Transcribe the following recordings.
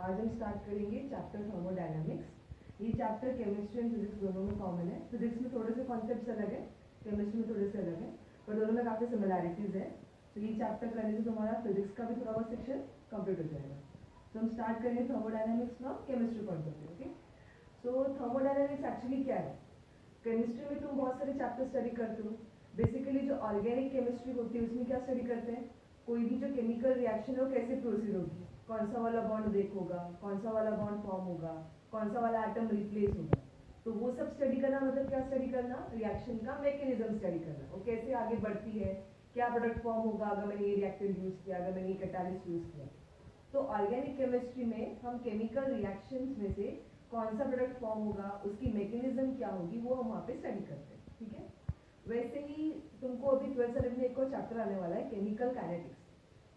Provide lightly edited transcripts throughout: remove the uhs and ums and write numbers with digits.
आज हम स्टार्ट करेंगे चैप्टर थर्मोडायनामिक्स। ये चैप्टर केमिस्ट्री एंड फिजिक्स दोनों में कॉमन है। फिजिक्स में थोड़े से कॉन्सेप्ट्स अलग है, केमिस्ट्री में थोड़े से अलग है, पर दोनों में काफ़ी सिमिलैरिटीज़ है। तो ये चैप्टर करने से तुम्हारा फिजिक्स का भी थोड़ा बहुत सेक्शन कंप्लीट हो जाएगा। तो हम स्टार्ट करेंगे thermodynamics from chemistry point of view. Okay, so thermodynamics actually क्या है? केमिस्ट्री में तुम बहुत सारे चैप्टर स्टडी करते हो। बेसिकली जो ऑर्गेनिक केमिस्ट्री होती है उसमें क्या स्टडी करते हैं? कोई भी जो केमिकल रिएक्शन है वो कैसे प्रोसीड होगी, कौन सा वाला बॉन्ड ब्रेक होगा, कौन सा वाला बॉन्ड फॉर्म होगा, कौन सा वाला एटम रिप्लेस होगा। तो वो सब स्टडी करना मतलब क्या स्टडी करना? रिएक्शन का मैकेनिज्म स्टडी करना, वो कैसे आगे बढ़ती है, क्या प्रोडक्ट फॉर्म होगा अगर मैंने ये रिएक्टेंट यूज किया, अगर मैंने ये कैटालिस्ट यूज किया। तो ऑर्गेनिक केमिस्ट्री में हम केमिकल रिएक्शंस में से कौन सा प्रोडक्ट फॉर्म होगा, उसकी मैकेनिज्म क्या होगी, वो हम वहाँ पे स्टडी करते हैं। ठीक है, वैसे ही तुमको अभी 12th स्टैंडर्ड में एक और चैप्टर आने वाला है, केमिकल काइनेटिक्स।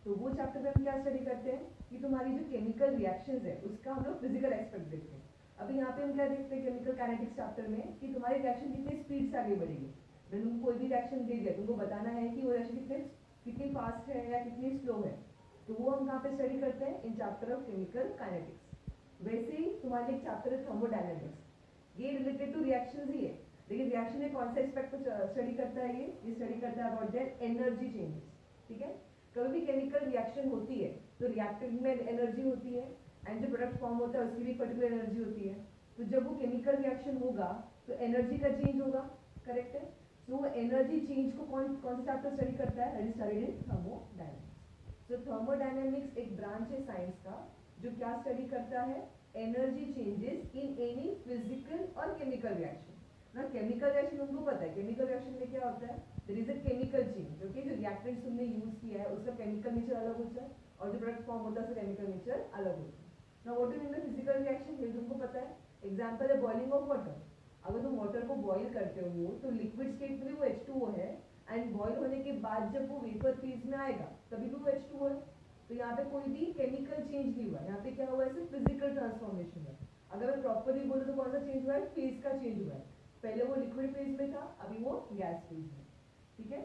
तो वो चैप्टर में हम क्या स्टडी करते हैं कि तुम्हारी जो केमिकल रिएक्शंस है उसका हम लोग फिजिकल एस्पेक्ट देखते हैं। अभी यहाँ पे हम क्या देखते हैं केमिकल काइनेटिक्स चैप्टर में कि तुम्हारी रिएक्शन कितनी स्पीड से आगे बढ़ेगी। मैंने तुमको कोई भी रिएक्शन दे दिया, तुमको बताना है कि वो रिएक्शन कितनी फास्ट है या कितनी स्लो है। तो वो हम कहाँ पे स्टडी करते हैं? In chapter of chemical kinetics. वैसे ही तुम्हारे एक चैप्टर है थर्मोडायनामिक्स, ये रिलेटेड टू रिएक्शंस ही है, लेकिन रिएक्शन में कौन सा एस्पेक्ट को स्टडी करता है? ये स्टडी करता है अबाउट देयर एनर्जी चेंजेस। ठीक है, कभी भी केमिकल रिएक्शन होती है तो रिएक्टेंट में एनर्जी होती है एंड जो प्रोडक्ट फॉर्म होता है उसकी भी पर्टिकुलर एनर्जी होती है। तो जब वो केमिकल रिएक्शन होगा तो एनर्जी का चेंज होगा, करेक्ट है? तो वो एनर्जी चेंज को कौन कौन सा चैप्टर स्टडी करता है? That is studied in thermodynamics. तो थर्मोडायनामिक्स एक ब्रांच है साइंस का जो क्या स्टडी करता है? Energy changes in any physical और केमिकल रिएक्शन। ना केमिकल रिएक्शन उनको पता है, केमिकल रिएक्शन में क्या होता है? There is a chemical change. Okay, जो रिएक्टेंट्स तुमने यूज किया है उसका केमिकल नेचर अलग होता है और जो प्रोडक्ट फॉर्म होता है उसका केमिकल नेचर अलग होता है। Now what do mean by physical reaction? ये तुमको पता है। एग्जांपल है बॉइलिंग ऑफ वाटर। अगर तुम वाटर को बॉईल करते हो तो लिक्विड स्टेट में वो H2O है एंड बॉईल होने के बाद जब वो वेपर फेज में आएगा तभी भी वो H2O है। तो यहाँ पे कोई भी केमिकल चेंज नहीं हुआ, यहाँ पे क्या हुआ है? सिर्फ फिजिकल ट्रांसफॉर्मेशन है। अगर मैं प्रॉपरली बोलूँ तो कौन सा चेंज हुआ है? फेज का चेंज हुआ है। पहले वो लिक्विड फेज में था, अभी वो गैस फेज में। ठीक है,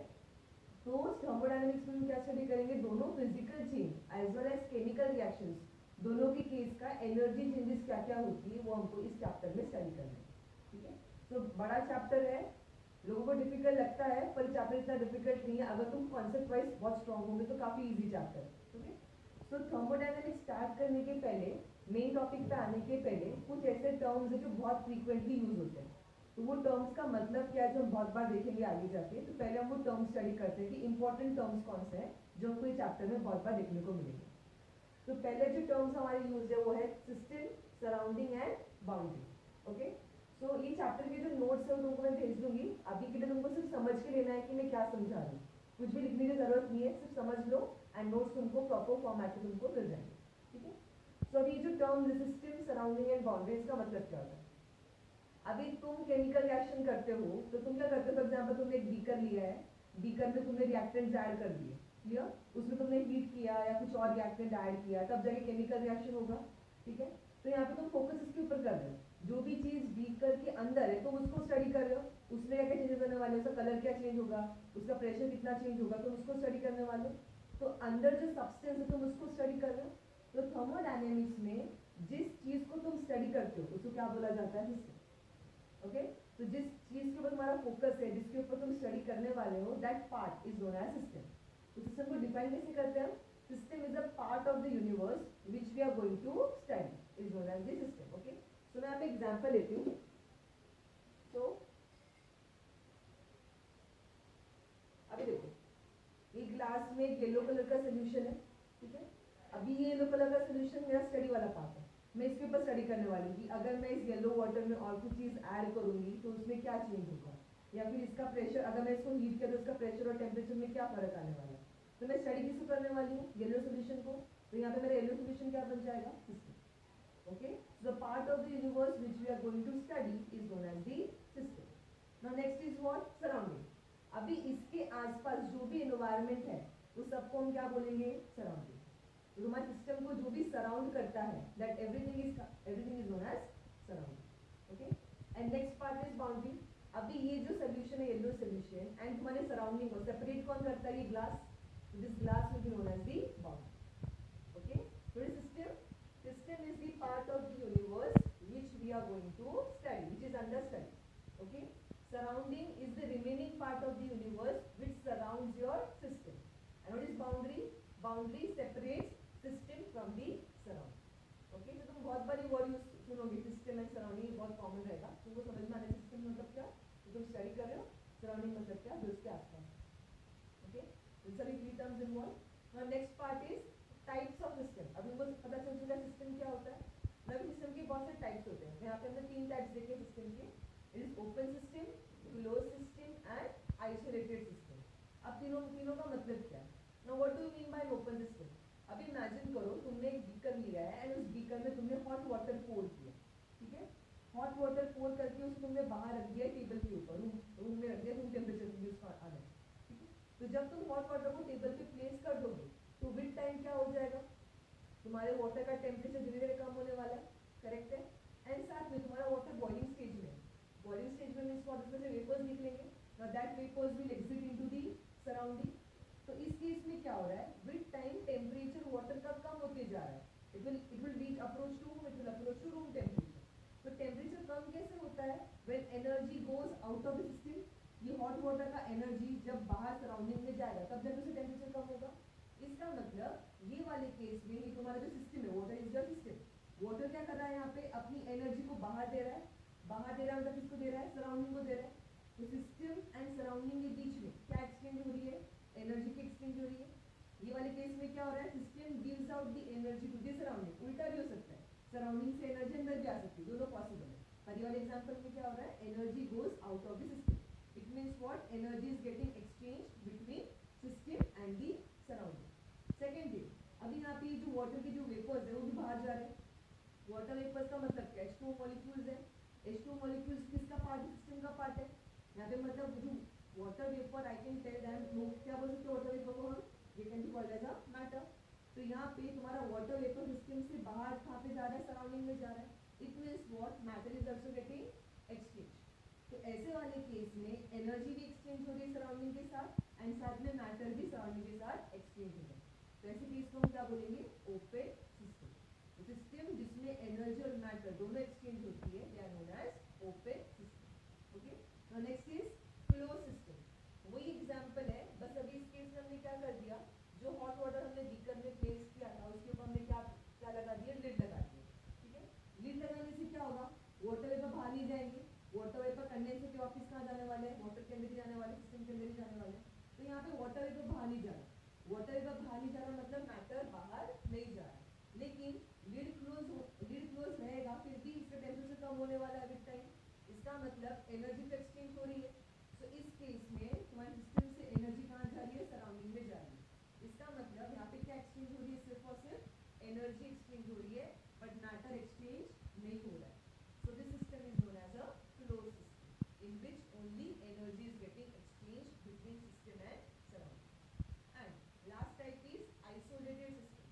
तो थर्मोडायनामिक्स में क्या स्टडी करेंगे? दोनों physical change as well as chemical reactions, दोनों के केस का एनर्जी चेंजेस क्या क्या होती है वो हमको इस चैप्टर में स्टडी करना है। ठीक है, तो बड़ा चैप्टर है, लोगों को डिफिकल्ट लगता है पर चैप्टर इतना डिफिकल्ट नहीं है। अगर तुम कॉन्सेप्ट वाइज बहुत स्ट्रॉन्ग होंगे तो काफी इजी चैप्टर है। ओके, सो थर्मोडायनामिक्स स्टार्ट करने के पहले, मेन टॉपिक पे आने के पहले कुछ ऐसे टर्म्स है जो बहुत फ्रीक्वेंटली यूज होते हैं। तो वो टर्म्स का मतलब क्या है जो हम बहुत बार देखेंगे आगे जाके। तो पहले हम वो टर्म्स स्टडी करते हैं कि इंपॉर्टेंट टर्म्स कौन से हैं जो हमको इस चैप्टर में बहुत बार देखने को मिलेंगे। तो पहले जो टर्म्स हमारे यूज है वो है system, surrounding and boundary. Okay, so ये चैप्टर के जो नोट्स है वो तुमको मैं भेज दूंगी। अभी के लिए तुमको सिर्फ समझ के लेना है कि मैं क्या समझा रही हूँ, कुछ भी लिखने की जरूरत नहीं है, सिर्फ समझ लो एंड नोट्स तुमको प्रॉपर फॉर्मेट में तुमको मिल जाएंगे। ठीक है, सो अभी जो term system, surrounding and boundary, इसका मतलब क्या होता है? अभी तुम केमिकल रिएक्शन करते हो तो तुम क्या करते हो? फॉर एग्जांपल तुमने एक बीकर लिया है, बीकर में तुमने रिएक्टेंट्स ऐड कर दिए, क्लियर? उसमें तुमने हीट किया या कुछ और रिएक्टेंट ऐड किया, तब जाके केमिकल रिएक्शन होगा। ठीक है, तो यहाँ पे तुम फोकस इसके ऊपर कर रहे हो, जो भी चीज बीकर के अंदर है तुम उसको स्टडी कर रहे हो, उसमें क्या क्या चेंजेस होने वाले, उसका कलर क्या चेंज होगा, उसका प्रेशर कितना चेंज होगा, तुम उसको स्टडी करने वाले हो। तो अंदर जो सब्सटेंस है तुम उसको स्टडी कर रहे हो। तो थर्मोडायनेमिक्स में जिस चीज को तुम स्टडी करते हो उसको क्या बोला जाता है? सिस्टम। ओके, तो जिस चीज के ऊपर तुम्हारा फोकस है, जिसके ऊपर तुम स्टडी करने वाले हो, that part is known as system. तो सिस्टम को डिफाइन कैसे करते हैं? System is a part of the universe which we are going to study, is known as the system. Okay, so मैं यहाँ पे एग्जांपल लेती हूँ। तो अभी देखो, ये ग्लास में एक येलो कलर का सोल्यूशन है। ठीक है, अभी ये येलो कलर का सोल्यूशन मेरा स्टडी वाला पार्ट है। मैं इसके ऊपर स्टडी करने वाली हूँ कि अगर मैं इस येलो वाटर में और कुछ चीज ऐड करूंगी तो उसमें क्या चेंज होगा, या फिर इसका प्रेशर, अगर मैं इसको हीट किया तो इसका प्रेशर और टेम्परेचर में क्या फर्क आने वाला है। तो मैं स्टडी किसको करने वाली हूँ? येलो सोल्यूशन को। तो यहाँ पे मेरा येलो सोल्यूशन क्या बन जाएगा? System. Okay, so the part of the universe which we are going to study is known as the system. Now next is what? Surrounding. अभी इसके आसपास जो भी एनवायरनमेंट है उस सबको हम क्या बोलेंगे? सराउंडिंग। तो तुम्हारे सिस्टम को जो भी सराउंड करता है, that everything is known as surrounding. Okay, and next part is boundary. अभी ये जो सोल्यूशन है, येलो सोल्यूशन, एंड तुम्हारे सराउंडिंग को सेपरेट कौन करता है? ये glass. This glass will be known as the boundary. Okay, तो सिस्टम इज सराउंडिंग बहुत कॉमन रहेगा, तुमको समझ में आने से सिस्टम मतलब क्या, तो तुम स्टडी कर रहे हो, सराउंडिंग मतलब क्या, जो उसके आसपास। Okay, these are the three terms involved. Now next part is types of system. अब तुमको पता चल चुका है सिस्टम क्या होता है। मतलब सिस्टम के बहुत से टाइप्स होते हैं, यहाँ पे हमने 3 टाइप्स देखे सिस्टम के, it is open system, close system and isolated system. अब तीनों का मतलब क्या है। Now what do you mean by open system. अब इमेजिन करो तुमने एक बीकर लिया है एंड उस बीकर में तुमने हॉट वाटर पोर किया, ठीक है, हॉट वाटर पोर करके उसे तुमने बाहर रख दिया टेबल के ऊपर, रूम में रख दिया, रूम टेम्परेचर पे यूज आना है, ठीक है। तो जब तुम हॉट वाटर को टेबल पे प्लेस कर दोगे तो विद टाइम क्या हो जाएगा, तुम्हारे वाटर का टेम्परेचर धीरे धीरे कम होने वाला है, करेक्ट है। एंड साथ में तुम्हारा वाटर बॉइलिंग स्टेज में, बॉइलिंग स्टेज में मींस वाटर से वेपर्स निकलेंगे, now that vapours will exit into the surrounding. तो इस केस में क्या हो रहा है, विद टाइम टेम्परेचर वाटर का कम होते जा रहा है, it will reach approach to room temperature. तो टेम्परेचर कम कैसे होता है, when energy goes out of the system. ये हॉट वाटर का एनर्जी जब बाहर सराउंडिंग में जाएगा तब जाके उससे टेम्परेचर कम होगा। इसका मतलब ये वाले केस में ये तुम्हारा जो सिस्टम है, water is your system, water क्या कर रहा है यहाँ पे, अपनी एनर्जी को बाहर दे रहा है, बाहर दे रहा है मतलब किसको दे रहा है, सराउंडिंग को दे रहा है। तो सिस्टम एंड सराउंडिंग के बीच में क्या एक्सचेंज हो रही है, एनर्जी की एक्सचेंज हो रही है। ये वाले केस में क्या हो रहा है, system gives out the energy to the surrounding, उल्टा भी हो सकता है, सराउंडिंग से एनर्जी अंदर भी आ सकती है, दोनों पॉसिबल है। पर ये वाले एग्जांपल में क्या हो रहा है, energy goes out of the system, it means what, energy is getting exchange between system and the surrounding. Second thing, अभी यहाँ पे जो वाटर के जो वेपर्स है वो भी बाहर जा रहे हैं। वाटर वेपर्स का मतलब क्या, H2O मॉलिक्यूल्स है, H2O मॉलिक्यूल्स किसका पार्ट है, सिस्टम का पार्ट है। यहाँ पे मतलब जो water vapour, I can tell that क्या बोल सकते हैं वाटर वेपर को हम, ये can be called as a matter. तो यहाँ पे तुम्हारा वाटर वेपर सिस्टम से बाहर कहाँ पे जा रहा है, सराउंडिंग में जा रहा है, it means what, matter is also getting exchange. तो ऐसे वाले केस में एनर्जी भी एक्सचेंज हो रही है सराउंडिंग के साथ एंड साथ में मैटर भी सराउंडिंग के साथ एक्सचेंज हो रहा है। तो ऐसे केस को हम क्या बोलेंगे, ओपन सिस्टम। सिस्टम जिसमें एनर्जी और मैटर दोनों एक्सचेंज होती है, they are known as open system. Okay, now next is close system. वही एग्जांपल है, बस अभी इस केस में हमने क्या कर दिया, जो हॉट वाटर हमने बीकर में प्लेस किया था उसके ऊपर हमने क्या क्या लगा दिया, लिड लगा दिया, ठीक है। लिड लगाने से क्या होगा, वाटर वेपर बाहर नहीं जाएंगे, वाटर वेपर कंडेंसर के वापस कहाँ जाने वाले हैं, वाटर के अंदर ही जाने वाले, सिस्टम के अंदर ही जाने वाले। तो यहाँ पे वाटर वेपर बाहर नहीं जा रहा, वाटर वेपर बाहर नहीं जा रहा मतलब मैटर बाहर नहीं जा रहा, लेकिन लिड क्लोज रहेगा, फिर भी इसका टेम्परेचर कम होने वाला है विद टाइम। इसका मतलब एनर्जी तो एक्सचेंज हो रही है। तो इस केस में तुम्हारे सिस्टम से एनर्जी कहाँ जा रही है, सराउंडिंग में जा रही है। इसका मतलब यहाँ पे क्या एक्सचेंज हो रही है, सिर्फ और सिर्फ एनर्जी एक्सचेंज हो रही है, बट मैटर एक्सचेंज नहीं हो रहा है। So this system is known as a close system in which only energy is getting exchange between system and surrounding. And last type is isolated system.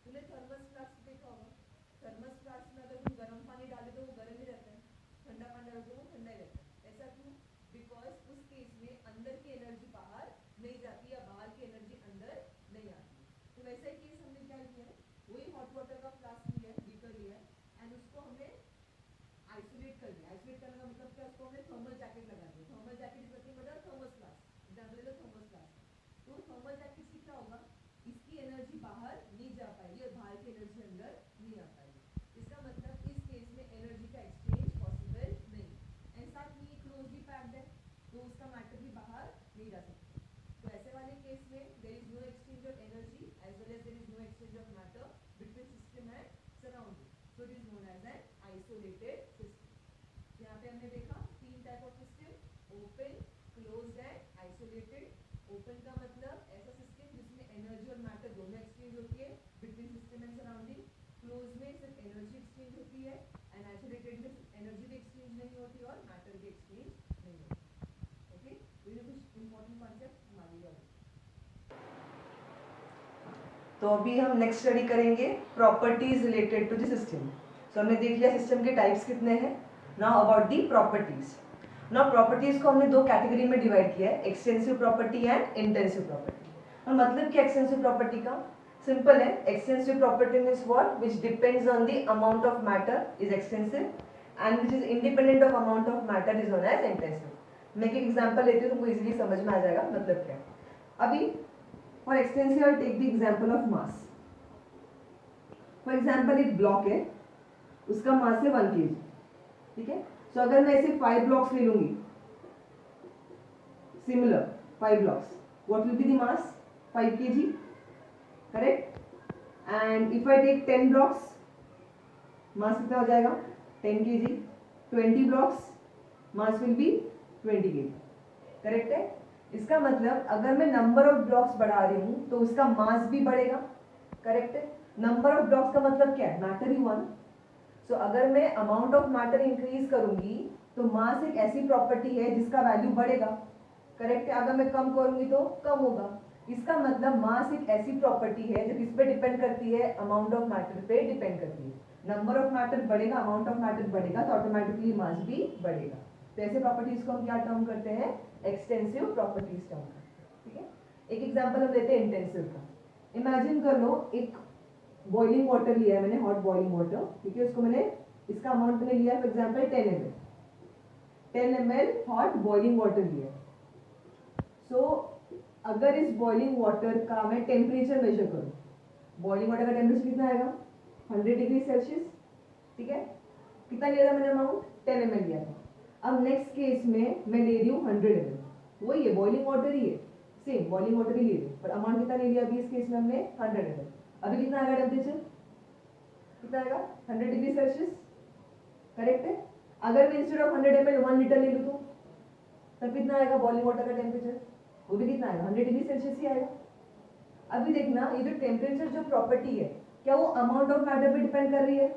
तुमने thermos flask देखा होगा, thermos flask में अगर तुम गर्म पानी डाले तो वो गर्म ही रहता है, ठंडा पानी डालो तो वो ठंडा ही रहता है। ऐसा क्यों, बिकॉज उस केस में अंदर की एनर्जी बाहर नहीं जाती या बाहर की एनर्जी अंदर नहीं आती। तो वैसा ही केस हमने क्या किया है, वही हॉट वाटर का फ्लास्क लिया है, बीकर लिया है एंड उसको हमने आइसोलेट कर दिया। आइसोलेट करने का मतलब क्या, उसको हमने थर्मल जैकेट लगा दिया। Thermal jacket is nothing but a thermos flask, example ले लो थर्मस फ्लास्क। तो थर्मल जैकेट से क्या होगा, इसकी एनर्जी बाहर नहीं जा पाएगी और बाहर की एनर्जी अंदर नहीं आ पाएगी। इसका मतलब इस केस में एनर्जी का एक्सचेंज पॉसिबल नहीं। एंड साथ में ये क्लोजली पैक्ड है तो उसका मैटर भी बाहर नहीं जा सकता। तो ऐसे वाले केस में there is no exchange of energy as well as there is no exchange of matter between system and surrounding, so it is known as an isolated system. यहाँ पे हमने देखा 3 type of system, open, closed and isolated. Open का मतलब ऐसा system जिसमें energy और matter दोनों एक्सचेंज होती है between system and surrounding. Close में सिर्फ एनर्जी एक्सचेंज होती है एंड आइसोलेटेड में एनर्जी भी एक्सचेंज नहीं होती और मैटर भी एक्सचेंज नहीं होती। ओके, तो ये कुछ इंपॉर्टेंट कॉन्सेप्ट हमारे लिए। तो अभी हम नेक्स्ट स्टडी करेंगे properties related to the system. So हमने देख लिया सिस्टम के टाइप्स कितने हैं। Now about the properties. Now properties को हमने 2 कैटेगरी में डिवाइड किया है, extensive property and intensive property. और मतलब क्या एक्सटेंसिव प्रॉपर्टी का, सिंपल है, extensive property means what, which depends on the amount of matter is extensive and which is independent of amount of matter is known as intensive. मैं एक example लेती हूँ, तुमको इजीली समझ में आ जाएगा मतलब क्या। अभी for extensive I take the example of mass. For example एक ब्लॉक है, उसका मास है 1 kg, ठीक है। सो अगर मैं ऐसे 5 ब्लॉक्स ले लूंगी, similar 5 blocks, what will be the mass? 5 kg, correct. And if I take 10 blocks, mass कितना हो जाएगा? 10 kg। 20 blocks, mass will be 20 kg, correct है। इसका मतलब अगर मैं नंबर ऑफ ब्लॉक्स बढ़ा रही हूं तो उसका मास भी बढ़ेगा, करेक्ट है। नंबर ऑफ ब्लॉक्स का मतलब क्या है? मैटर ही हुआ ना। सो अगर मैं अमाउंट ऑफ मैटर इंक्रीज करूंगी तो मास एक ऐसी प्रॉपर्टी है जिसका वैल्यू बढ़ेगा, करेक्ट है। अगर मैं कम करूंगी तो कम होगा। इसका मतलब मास एक ऐसी प्रॉपर्टी है जो किस पे डिपेंड करती है? अमाउंट ऑफ मैटर पे डिपेंड करती है। नंबर ऑफ मैटर बढ़ेगा, अमाउंट ऑफ मैटर बढ़ेगा तो ऑटोमेटिकली मास भी बढ़ेगा। तो ऐसे प्रॉपर्टीज को हम क्या टर्म करते हैं? एक्सटेंसिव प्रॉपर्टीज टर्म करते हैं, ठीक है। एक एग्जांपल हम लेते हैं इंटेंसिव का। इमेजिन कर लो एक बॉइलिंग वाटर लिया है मैंने, हॉट बॉइलिंग वाटर, ठीक है। उसको मैंने, इसका अमाउंट मैंने लिया है for example 10 ml, 10 ml hot boiling water लिया है। सो अगर इस बॉइलिंग वाटर का मैं टेम्परेचर मेजर करूं, बॉइलिंग वाटर का टेम्परेचर कितना आएगा? 100 डिग्री सेल्सियस, ठीक है। कितना लिया था मैंने अमाउंट? 10 ml लिया था। अब नेक्स्ट केस में मैं ले रही हूँ 100 ml, वही है, बॉइलिंग वाटर ही है, सेम बॉइलिंग वाटर ही ले रही हूँ, पर अमाउंट कितना ले लिया अभी इस केस में हमने? 100 ml। अभी कितना आएगा टेम्परेचर? कितना आएगा? 100 डिग्री सेल्सियस, करेक्ट है। अगर मैं इंस्टेड ऑफ 100 ml 1 लीटर ले लूँ तो तब कितना आएगा बॉइलिंग वाटर का टेम्परेचर? वो भी कितना आएगा? 100 डिग्री सेल्सियस ही आएगा। अभी देखना, ये जो टेम्परेचर जो प्रॉपर्टी है, क्या वो अमाउंट ऑफ मैटर पे डिपेंड कर रही है?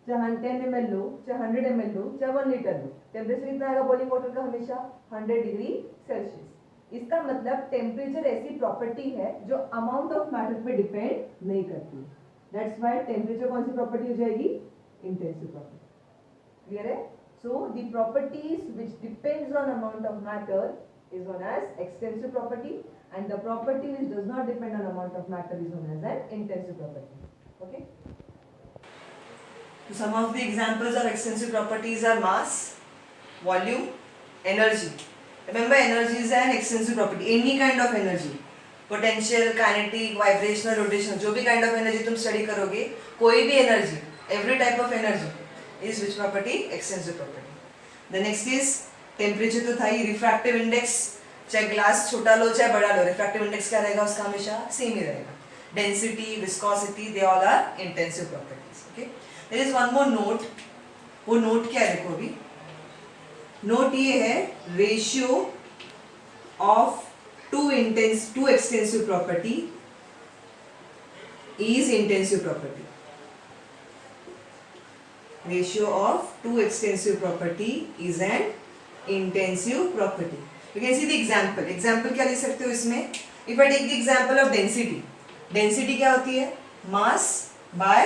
चाहे 10 ml लो, चाहे 100 ml लो, चाहे 1 लीटर लो, टेम्परेचर कितना आएगा बॉइलिंग वाटर का? हमेशा 100 डिग्री सेल्सियस। इसका मतलब टेम्परेचर ऐसी प्रॉपर्टी है जो अमाउंट ऑफ मैटर पे डिपेंड नहीं करती। दैट्स व्हाई टेम्परेचर कौन सी प्रॉपर्टी हो जाएगी? Intensive property. क्लियर है? So the properties which depends on amount of matter is known as extensive property, and the property which does not depend on amount of matter is known as an intensive property. Okay, so some of the examples of extensive properties are mass, volume, energy. Remember, energy is an extensive property. Any kind of energy, potential, kinetic, vibrational, rotational, जो भी kind of energy तुम study करोगे, कोई भी energy, every type of energy is which property? Extensive property. The next is temperature तो था ही, refractive index, चाहे glass छोटा लो चाहे बड़ा लो, रिफ्रैक्टिव इंडेक्स क्या रहेगा उसका? हमेशा सेम ही रहेगा। Density, viscosity, they all are intensive properties. Okay, there is one more note. वो नोट क्या है? देखो अभी नोट ये है, ratio of two extensive property is intensive property. Ratio of two extensive property is an intensive property. You can see the example. Example क्या ले सकते हो इसमें? If I take the example of density, density क्या होती है? Mass by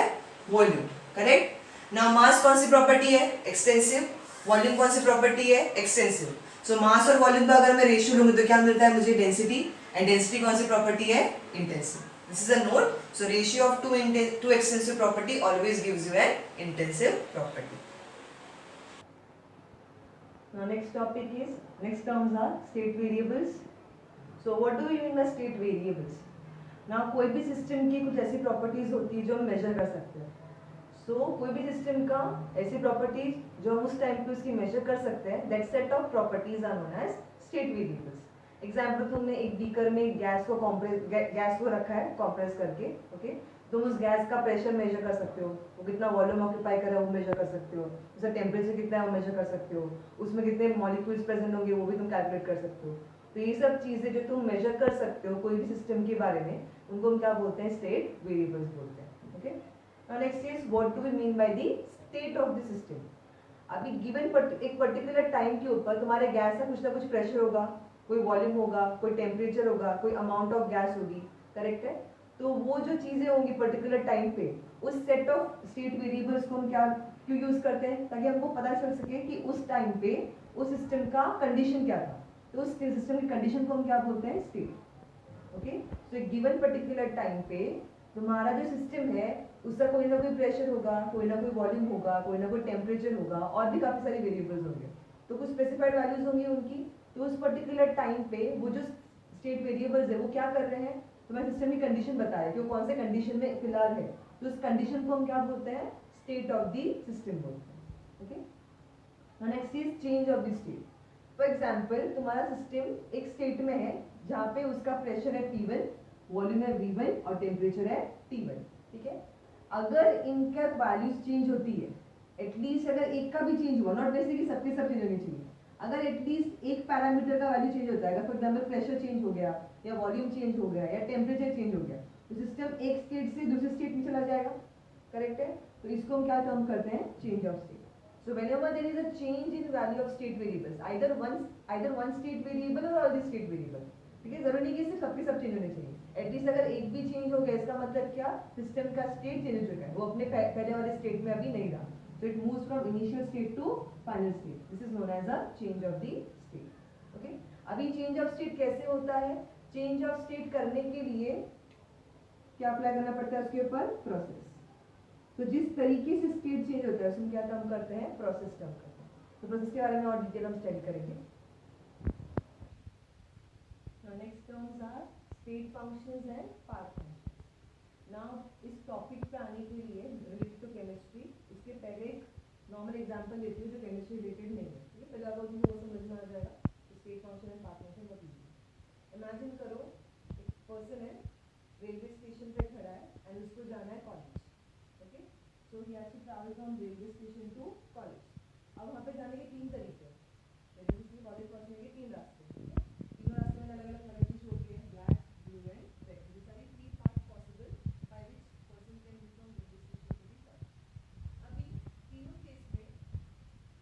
volume, correct? Now mass कौन सी property है? Extensive. Volume कौन सी property है? Extensive. So mass और volume का अगर मैं ratio लूँगी तो क्या मिलता है मुझे? Density. And density कौन सी property है? Intensive. This is a note. So ratio of two extensive property always gives you an intensive property. Now next topic is, next terms are state variables. So what do we mean by state variables? Now कोई भी system की कुछ ऐसी properties होती है जो हम major कर सकते हैं। कोई भी सिस्टम का ऐसी प्रॉपर्टीज जो हम उस टाइम पे उसकी मेजर कर सकते हैं, that set of properties are known as state variables. Example, तुमने एक बीकर में गैस को रखा है कॉम्प्रेस करके, ओके। तुम उस गैस का प्रेशर मेजर कर सकते हो, वो कितना वॉल्यूम ऑक्यूपाई कर रहा है वो मेजर कर सकते हो, उसका टेम्परेचर कितना है वो मेजर कर सकते हो, उसमें कितने मॉलिक्यूल्स प्रेजेंट होंगे वो भी तुम कैलकुलेट कर सकते हो। तो ये सब चीज़ें जो तुम मेजर कर सकते हो कोई भी सिस्टम के बारे में, उनको हम क्या बोलते हैं? स्टेट वेरिएबल्स बोलते हैं। Okay, now next is what do we mean by the state of the system. अभी गिवन एक पर्टिकुलर टाइम के ऊपर तुम्हारे गैस का कुछ ना कुछ प्रेशर होगा, कोई वॉल्यूम होगा, कोई टेम्परेचर होगा, कोई अमाउंट ऑफ गैस होगी, करेक्ट है। तो वो जो चीज़ें होंगी पर्टिकुलर टाइम पे, उस सेट ऑफ स्टेट वेरिएबल्स को हम क्या क्यों यूज़ करते हैं? ताकि हमको पता चल सके कि उस टाइम पे उस सिस्टम का कंडीशन क्या था। तो उस सिस्टम की कंडीशन को हम क्या बोलते हैं? स्टेट। ओके, तो एक गिवन पर्टिकुलर टाइम पे तुम्हारा जो सिस्टम है उसका कोई ना कोई प्रेशर होगा, कोई ना कोई वॉल्यूम होगा, कोई ना कोई टेम्परेचर होगा, और भी काफ़ी सारी वेरिएबल्स होंगे। तो कुछ स्पेसिफाइड वैल्यूज होंगी उनकी। तो उस पर्टिकुलर टाइम पे वो जो स्टेट वेरिएबल्स है वो क्या कर रहे हैं? तुम्हें सिस्टम की कंडीशन बताया कि वो कौन से कंडीशन में फिलहाल है। तो उस कंडीशन को हम क्या बोलते हैं? स्टेट ऑफ द सिस्टम बोलते हैं। Okay, next is change of the state. For example तुम्हारा सिस्टम एक स्टेट में है जहाँ पे उसका प्रेशर है P1, वॉल्यूम है V1 और टेम्परेचर है T1, ठीक है। अगर इनका वैल्यूज चेंज होती है, एटलीस्ट अगर एक का भी चेंज हुआ, नॉट नेसेसरी कि सबके सब चेंज होने चाहिए, अगर एटलीस्ट एक पैरामीटर का वैल्यू चेंज होता है, फॉर एग्जाम्पल प्रेशर चेंज हो गया या वॉल्यूम चेंज हो गया या टेम्परेचर चेंज हो गया, तो सिस्टम एक स्टेट से दूसरे स्टेट में चला जाएगा, करेक्ट है। तो इसको हम क्या टर्म करते हैं, change of state. So whenever there is a change in value of state variables, either one state variable or all the state variable, ठीक है, जरूरी नहीं कि सिर्फ सबके सब चेंज होने चाहिए, एटलीस्ट अगर एक भी चेंज हो गया इसका मतलब क्या, सिस्टम का स्टेट चेंज हो चुका है, वो अपने पहले वाले स्टेट में अभी नहीं रहा, so it moves from initial state to final state, this is known as a change of the state, okay। अभी change of state कैसे होता है, change of state करने के लिए क्या अप्लाई करना पड़ता है उसके ऊपर, प्रोसेस। तो जिस तरीके से स्टेट चेंज होता है उसमें क्या टर्म करते हैं, प्रोसेस टर्म करते हैं। तो प्रोसेस के बारे में और डिटेल हम स्टडी करेंगे। Next terms are state functions and path function. Now इस टॉपिक पे आने के लिए रिलेटेड टू केमिस्ट्री, इसके पहले एक नॉर्मल एग्जांपल देती हूँ जो केमिस्ट्री रिलेटेड नहीं है, ठीक है। पहले अगर तुमको वो समझ में आ जाएगा तो state function and path function बहुत इजी है। इमेजिन करो एक पर्सन है, रेलवे स्टेशन पे खड़ा है एंड उसको जाना है college, so he has to travel from railway station to college। अब वहाँ पे जाने के तीन तरीके हैं, रेलवे स्टेशन कॉलेज पहुँचने के तीन रास्ते हैं, तीनों रास्ते में अलग अलग कलर की चीज होती है, black, blue and red. This are three path possible by which person can reach from railway station to the college. अभी तीनों केस में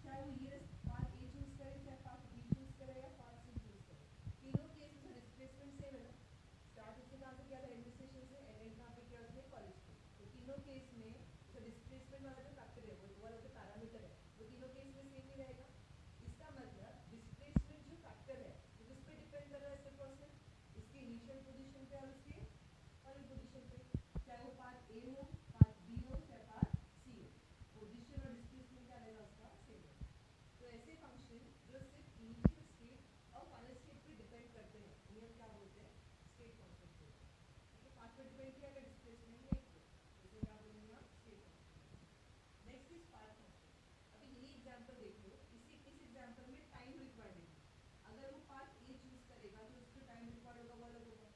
चाहे वो ये पाथ ए चूज करे, चाहे पाथ बी चूज करे या पाथ सी चूज करे, तीनों केस में डिस्प्लेसमेंट सेम है ना। स्टार्ट उसने कहाँ से किया था, रेलवे स्टेशन से, एंड एंड कहाँ पे किया उसने, कॉलेज पे। तो तीनों केस में डिस्प्लेसमेंट वाला जो फैक्टर है, वो वाला जो पैरामीटर है, वो तीनों केस में सेम ही रहेगा। इसका मतलब डिस्प्लेसमेंट जो फैक्टर है वो किस पे डिपेंड कर रहा है, सिर्फ और सिर्फ इसके इनिशियल पोजीशन पे और उसके फाइनल पोजीशन पे, चाहे वो पाथ ए हो, पाथ बी हो, चाहे पाथ सी हो, पोजीशन और डिस्प्लेसमेंट क्या रहेगा उसका सेम रहेगा। तो ऐसे फंक्शन जो सिर्फ इनिशियल स्टेट और फाइनल स्टेट पे डिपेंड करते हैं, उन्हें क्या बोलते हैं, स्टेट फंक्शन बोलते हैं, ठीक है। पाथ पे डिपेंड किया अगर डिस्प्लेसमेंट नहीं तो इसे क्या बोलेंगे हम, state function. Next is path function. अभी यही एग्जांपल देख लो, इस एग्जांपल में टाइम रिक्वायर्ड है, अगर वो पाथ ए चूज करेगा तो उसको टाइम रिक्वायर्ड होगा वो अलग होगा,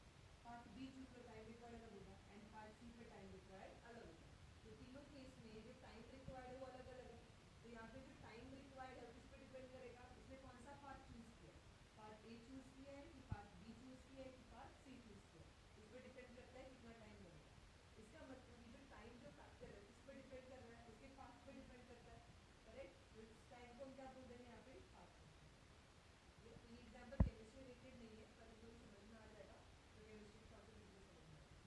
पाथ बी चूज कर टाइम रिक्वायर्ड अलग होगा, एंड पाथ सी पे टाइम रिक्वायर्ड अलग होगा। तो तीनों केस में जो टाइम रिक्वायर्ड है वो अलग अलग है। तो यहाँ पे जो टाइम रिक्वायर्ड है किस पे डिपेंड करेगा, इसने कौन सा पाथ चूज किया, पाथ ए चूज किया है कि पाथ बी चूज किया है कि पाथ सी चूज किया है, इस पे डिपेंड करता है कितना टाइम लगेगा। इसका मतलब ये जो टाइम जो फैक्टर है किस पे डिपेंड कर रहा है, उसके पाथ पे डिपेंड करता है, करेक्ट। तो इस टाइम को हम क्या बोल देंगे यहाँ पे, पाथ फंक्शन। ये एग्जांपल केमिस्ट्री रिलेटेड नहीं है, पर तुमको समझ में आ जाएगा तो केमिस्ट्री कॉन्सेप्ट इजीली समझ में आएगा।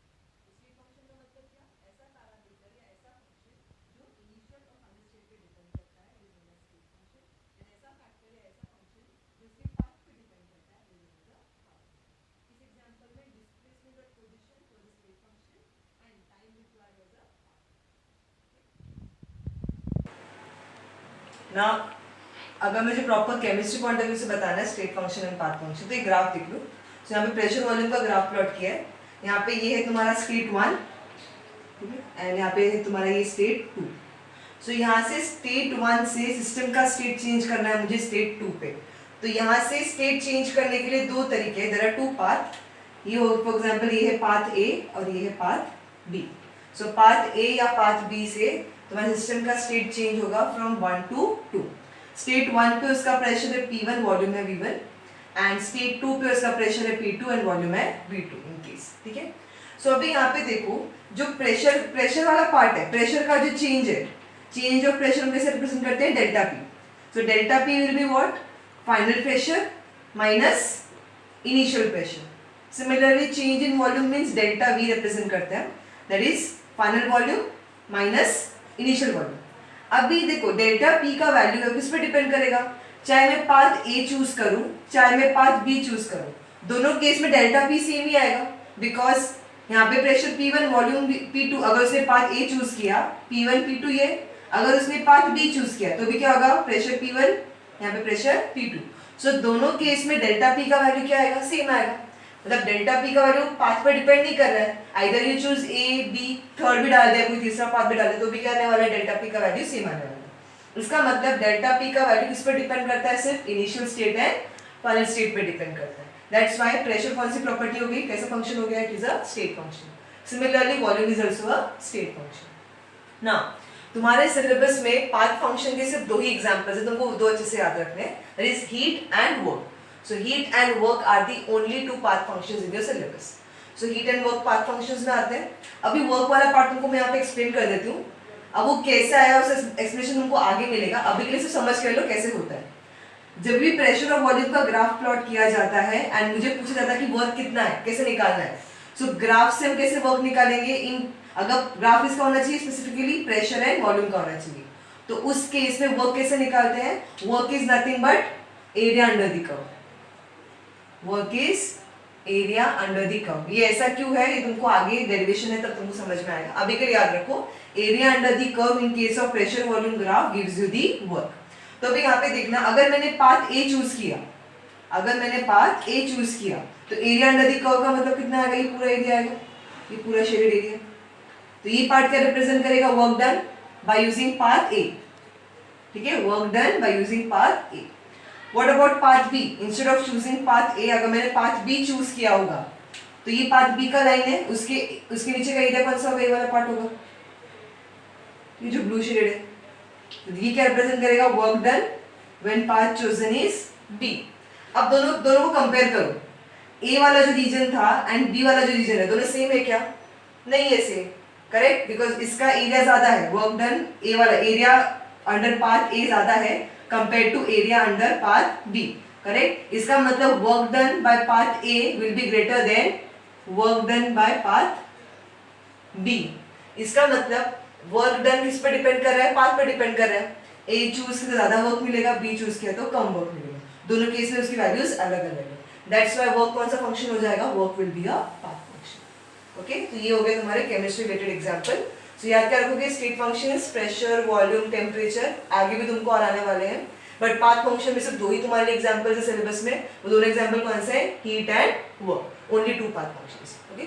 तो स्टेट फंक्शन का मतलब क्या, ऐसा पैरामीटर या ऐसा फंक्शन जो इनिशियल और फाइनल स्टेट पे डिपेंड करता है, is known as state function. And ऐसा फैक्टर या ऐसा फंक्शन जो उसके पाथ पे डिपेंड करता है, is known as a path function. इस एग्जांपल में डिस्प्लेसमेंट और position was a state function and time required was a path function. Now अगर मुझे proper chemistry point of view से बताना है state function and path function, तो एक ग्राफ देख लो। तो यहाँ पे प्रेशर वॉल्यूम का ग्राफ प्लॉट किया है, यहाँ पे ये है तुम्हारा स्टेट 1, ठीक है, एंड यहाँ पे है तुम्हारा ये स्टेट 2। सो यहाँ से स्टेट 1 से सिस्टम का स्टेट चेंज करना है मुझे स्टेट 2 पे। तो यहाँ से स्टेट चेंज करने के लिए दो तरीके हैं, देयर आर टू पाथ। ये हो फॉर एग्जांपल ये है पाथ ए और ये है path B. So path A या पाथ बी से तुम्हारे सिस्टम का स्टेट चेंज होगा फ्रॉम 1 to 2। स्टेट 1 पे उसका प्रेशर है P1, वॉल्यूम है V1, एंड स्टेट 2 पे उसका प्रेशर है P2 एंड वॉल्यूम है V2 इन केस, ठीक है। सो अभी यहाँ पे देखो जो प्रेशर वाला पार्ट है, प्रेशर का जो चेंज है, चेंज ऑफ प्रेशर हम कैसे रिप्रेजेंट करते हैं, delta P। So delta P will be what, final pressure minus initial pressure. Similarly change in volume means delta V represent करते हैं, that is final volume minus initial volume. अभी देखो delta P का value है किस पे depend करेगा, चाहे मैं पाथ A चूज करूं चाहे मैं पाथ B चूज करूं, दोनों केस में डेल्टा P सेम ही आएगा, बिकॉज यहाँ पे प्रेशर P1 वॉल्यूम P2, अगर उसने पाथ A चूज किया P1 P2 ये, अगर उसने पाथ B चूज किया तो भी क्या होगा, प्रेशर P1 यहाँ पे प्रेशर P2। सो दोनों केस में डेल्टा P का वैल्यू क्या आएगा, सेम आएगा। मतलब डेल्टा P का वैल्यू पाथ पर डिपेंड नहीं कर रहा है, either you choose A B, third भी डाल दिया, कोई तीसरा पाथ भी डाल दिया, तो भी क्या आने वाला है, डेल्टा P का वैल्यू सेम आने वाला है। इसका मतलब डेल्टा पी का वैल्यू किस पर डिपेंड करता है, सिर्फ initial state and final state पे डिपेंड करता है। दैट्स व्हाई प्रेशर कौन सी प्रॉपर्टी हो गई, कैसा फंक्शन हो गया, it is a state function. Similarly volume is also a state function. Now तुम्हारे सिलेबस में पाथ फंक्शन के सिर्फ 2 ही एग्जांपल्स है, तुमको 2 अच्छे से याद रखने हैं, that is heat and work. So heat and work are the only 2 path functions in your syllabus. So heat and work path functions में आते हैं। अभी वर्क वाला पार्ट तुमको मैं यहाँ पे एक्सप्लेन कर देती हूँ, अब वो कैसे आया उसका एक्सप्लेनेशन तुमको आगे मिलेगा, अभी के लिए सिर्फ समझ कर लो कैसे होता है। जब भी प्रेशर और वॉल्यूम का ग्राफ प्लॉट किया जाता है एंड मुझे पूछा जाता है कि वर्क कितना है, कैसे निकालना है, सो ग्राफ से हम कैसे वर्क निकालेंगे, इन अगर ग्राफ इसका होना चाहिए स्पेसिफिकली प्रेशर एंड वॉल्यूम का होना चाहिए, तो उस केस में वर्क कैसे निकालते हैं, work is nothing but area under the curve, work is area under the curve. ये ऐसा क्यों है, ये तुमको आगे डेरिवेशन है तब तुमको समझ में आएगा, अभी के लिए याद रखो area under the curve in case of pressure volume graph gives you the work. तो अभी यहाँ पे देखना, अगर मैंने पाथ ए चूज किया, अगर मैंने पाथ ए चूज किया तो एरिया अंडर द कर्व का मतलब कितना आएगा, ये पूरा एरिया आएगा, ये पूरा शेडेड एरिया। तो ये पार्ट क्या रिप्रेजेंट करेगा, work done by using path A, ठीक है, work done by using path A. What about path B, instead of choosing path A अगर मैंने पाथ बी चूज किया होगा तो ये पाथ बी का लाइन है, उसके नीचे का एरिया कौन सा होगा, ये वाला पार्ट होगा, ये जो ब्लू शेडेड है, तो ये क्या रिप्रेजेंट करेगा, work done when path chosen is B. अब दोनों को कंपेयर करो, ए वाला जो रीजन था एंड बी वाला जो रीजन है, दोनों सेम है क्या, नहीं है सेम, करेक्ट, बिकॉज इसका एरिया ज्यादा है, वर्क डन ए वाला एरिया अंडर पाथ ए ज्यादा है compare to area under path B, correct. इसका मतलब work done by path A will be greater than work done by path B. इसका मतलब वर्क डन किस पे डिपेंड कर रहा है, पाथ पे डिपेंड कर रहा है, ए चूज किया तो ज्यादा वर्क मिलेगा, बी चूज किया तो कम वर्क मिलेगा, दोनों केस में उसकी वैल्यूज अलग अलग है। दैट्स व्हाई वर्क कौन सा फंक्शन हो जाएगा, work will be a path function. Okay, तो ये हो गए तुम्हारे केमिस्ट्री रिलेटेड एग्जांपल। सो याद क्या रखोगे, state functions, pressure, volume, temperature, आगे भी तुमको और आने वाले हैं, बट पाथ फंक्शन में सिर्फ 2 ही तुम्हारे लिए एग्जांपल्स है सिलेबस में, वो दोनों एग्जांपल कौन से हैं, heat and work, only 2 path functions. Okay.